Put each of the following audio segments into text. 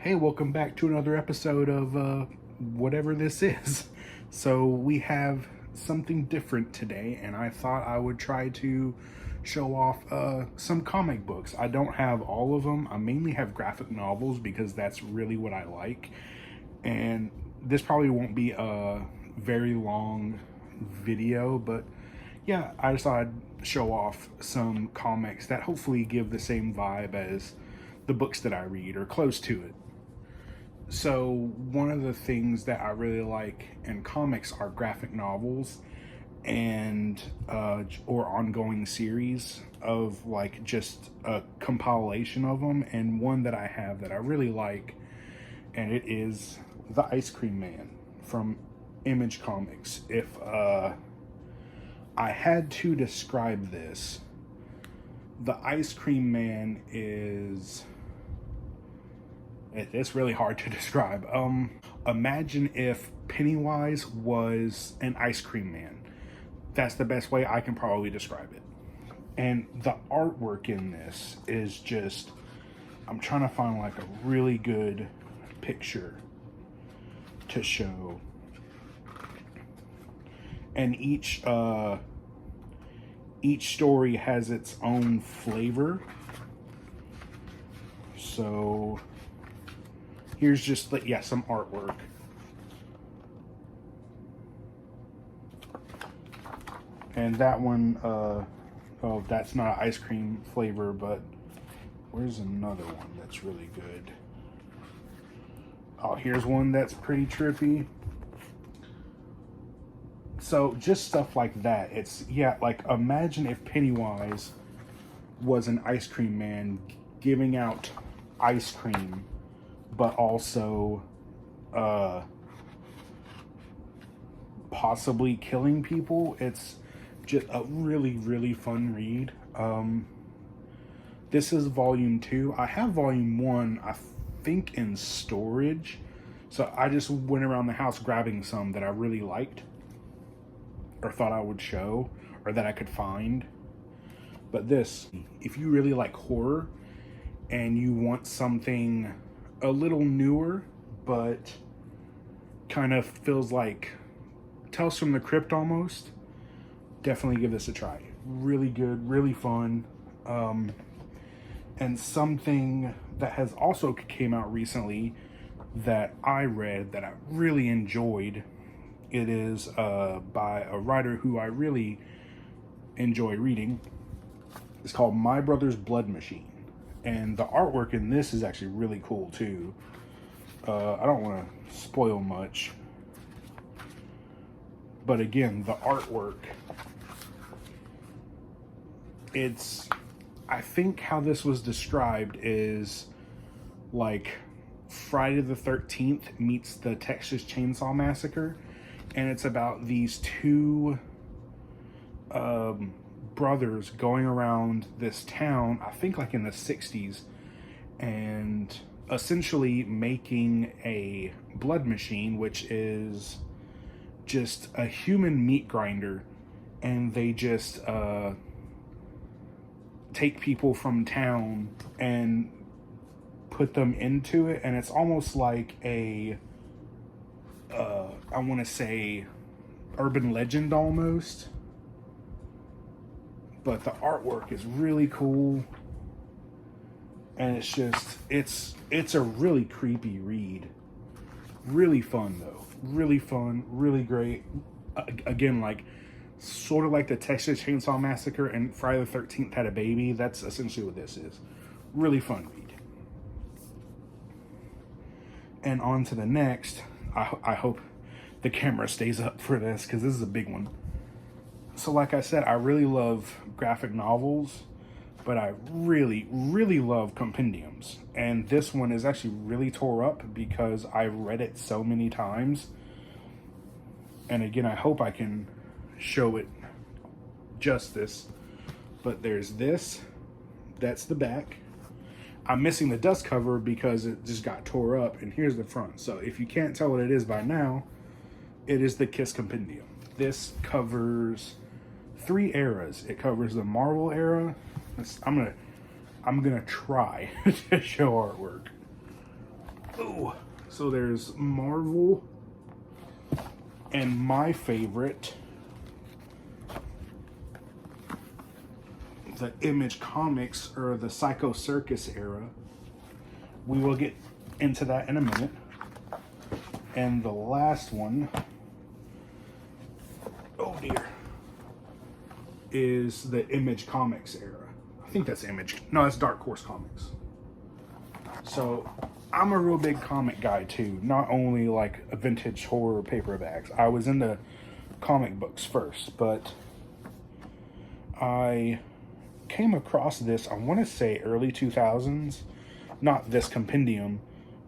Hey, welcome back to another episode of whatever this is. So, we have something different today, and I thought I would try to show off some comic books. I don't have all of them, I mainly have graphic novels because that's really what I like. And this probably won't be a very long video, but yeah, I just thought I'd show off some comics that hopefully give the same vibe as the books that I read or close to it. So one of the things that I really like in comics are graphic novels and or ongoing series of like just a compilation of them. And one that I have that I really like, and it is The Ice Cream Man from Image Comics. If I had to describe this, the Ice Cream Man is, it's really hard to describe. Imagine if Pennywise was an ice cream man. That's the best way I can probably describe it. And the artwork in this is just, I'm trying to find like a really good picture to show. And each story has its own flavor. So here's just like, yeah, some artwork. And that one, oh, that's not ice cream flavor, but where's another one that's really good? Oh, here's one that's pretty trippy. So just stuff like that. It's, yeah, like imagine if Pennywise was an ice cream man giving out ice cream, but also possibly killing people. It's just a really, really fun read. This is volume 2. I have volume 1, I think, in storage. So I just went around the house grabbing some that I really liked or thought I would show or that I could find. But this, if you really like horror and you want something a little newer, but kind of feels like Tales from the Crypt almost, definitely give this a try. Really good, really fun. And something that has also came out recently that I read that I really enjoyed. It is by a writer who I really enjoy reading. It's called My Brother's Blood Machine. And the artwork in this is actually really cool too. I don't want to spoil much. But again, the artwork, it's, I think how this was described is like Friday the 13th meets the Texas Chainsaw Massacre. And it's about these two brothers going around this town, I think like in the 60s, and essentially making a blood machine, which is just a human meat grinder. And they just take people from town and put them into it. And it's almost like a I want to say urban legend almost, but the artwork is really cool, and it's just, it's a really creepy read. Really fun though, really fun, really great. Again, like sort of like the Texas Chainsaw Massacre and Friday the 13th had a baby. That's essentially what this is. Really fun read. And on to the next. I hope the camera stays up for this because this is a big one. So like I said, I really love graphic novels, but I really, really love compendiums. And this one is actually really tore up because I've read it so many times. And again, I hope I can show it justice. But there's this, that's the back. I'm missing the dust cover because it just got tore up, and here's the front. So if you can't tell what it is by now, it is the Kiss Compendium. This covers 3 eras. It covers the Marvel era. I'm gonna try to show artwork. Oh, so there's Marvel, and my favorite, the Image Comics or the Psycho Circus era. We will get into that in a minute. And the last one, oh dear, is the Image Comics era. I think that's Image. No, that's Dark Horse Comics. So I'm a real big comic guy too. Not only like vintage horror paperbacks. I was into comic books first, but I came across this, I want to say early 2000s. Not this compendium,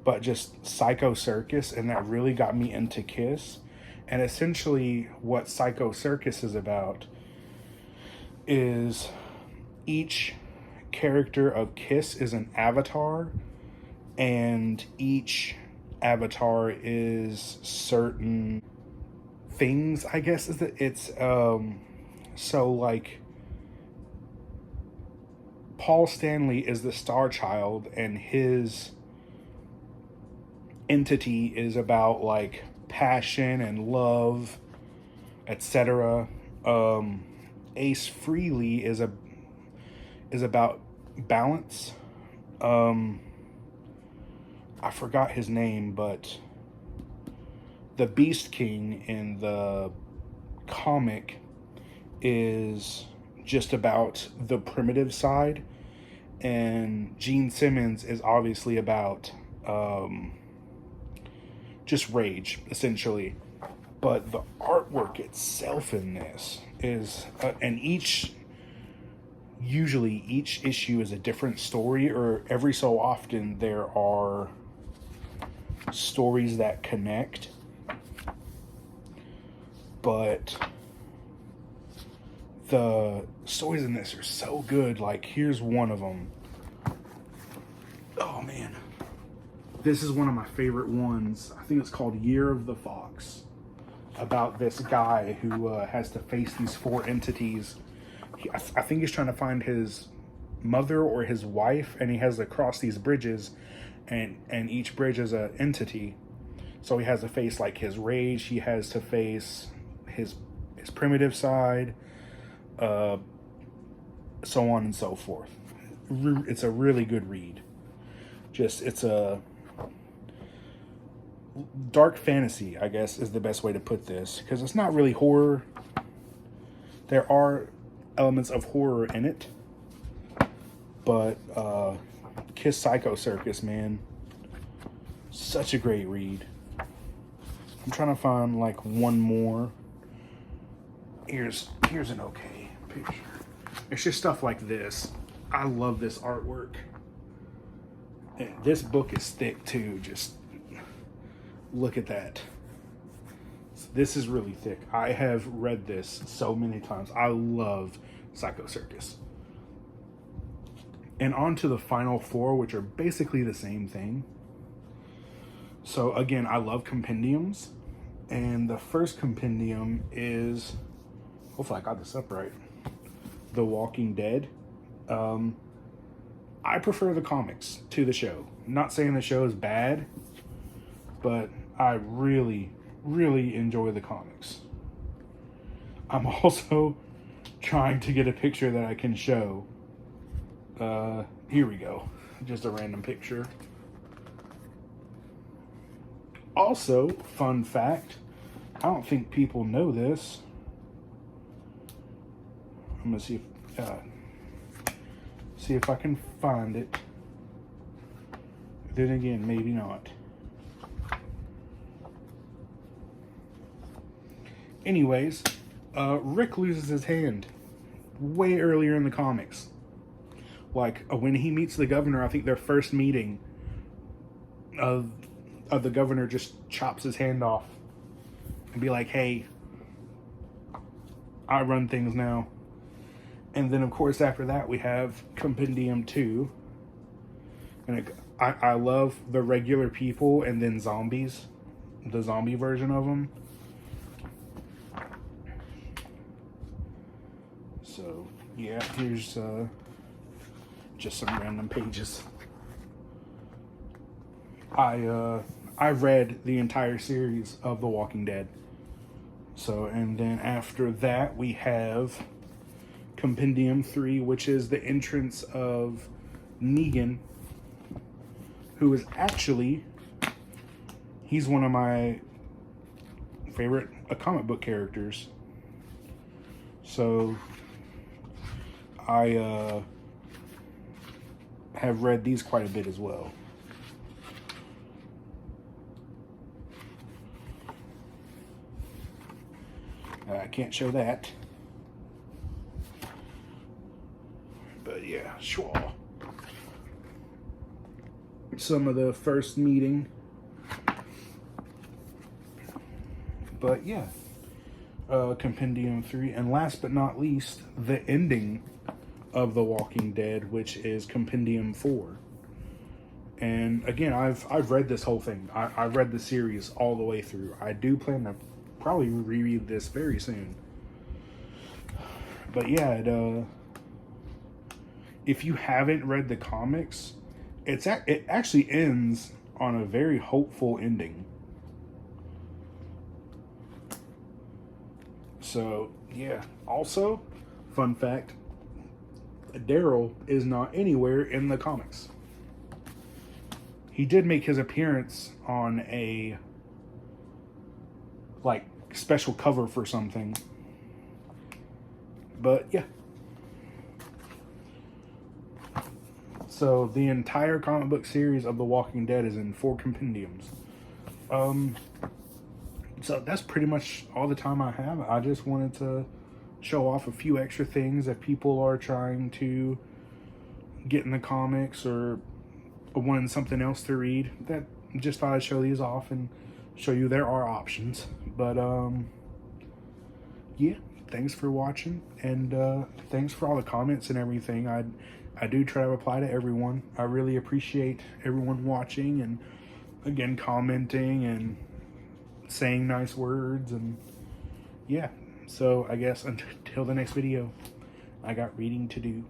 but just Psycho Circus, and that really got me into Kiss. And essentially what Psycho Circus is about is each character of Kiss is an avatar, and each avatar is certain things, I guess. Is that it's so like Paul Stanley is the Star Child, and his entity is about like passion and love, etc. Ace Frehley is about balance. I forgot his name, but the Beast King in the comic is just about the primitive side, and Gene Simmons is obviously about just rage, essentially. But the artwork itself in this is, and usually each issue is a different story, or every so often there are stories that connect. But the stories in this are so good. Like, here's one of them. Oh man, this is one of my favorite ones. I think it's called Year of the Fox, about this guy who has to face these four entities. I think he's trying to find his mother or his wife, and he has to cross these bridges, and each bridge is an entity. So he has to face like his rage, he has to face his primitive side, so on and so forth. It's a really good read. It's a dark fantasy, I guess, is the best way to put this, because it's not really horror. There are elements of horror in it, but Kiss Psycho Circus, man, such a great read. I'm trying to find like one more. Here's an okay picture. It's just stuff like this. I love this artwork. And this book is thick too. Just look at that. This is really thick. I have read this so many times. I love Psycho Circus. And on to the final four, which are basically the same thing. So again, I love compendiums. And the first compendium is, hopefully I got this up right, The Walking Dead. I prefer the comics to the show. I'm not saying the show is bad, but I really, really enjoy the comics. I'm also trying to get a picture that I can show. Here we go. Just a random picture. Also, fun fact, I don't think people know this. I'm gonna see if I can find it. Then again, maybe not. Anyways, Rick loses his hand way earlier in the comics. Like, when he meets the governor, I think their first meeting of the governor just chops his hand off and be like, hey, I run things now. And then, of course, after that, we have Compendium 2. And I love the regular people and then zombies. The zombie version of them. So, yeah, here's just some random pages. I read the entire series of The Walking Dead. So, and then after that we have Compendium 3, which is the entrance of Negan, who is actually, he's one of my favorite comic book characters. So I have read these quite a bit as well. I can't show that. But yeah, sure. Some of the first meeting. But yeah. Compendium 3. And last but not least, the ending of The Walking Dead, which is Compendium 4. And again, I've read this whole thing. I've read the series all the way through. I do plan to probably reread this very soon. But yeah, if you haven't read the comics, it actually ends on a very hopeful ending. So yeah. Also, fun fact: Daryl is not anywhere in the comics. He did make his appearance on a special cover for something. But yeah. So the entire comic book series of The Walking Dead is in 4 compendiums. So that's pretty much all the time I have. I just wanted to show off a few extra things if people are trying to get in the comics or wanting something else to read. That just thought I'd show these off and show you there are options. But yeah, thanks for watching, and thanks for all the comments and everything. I do try to reply to everyone. I really appreciate everyone watching and again commenting and saying nice words, and yeah. So I guess until the next video, I got reading to do.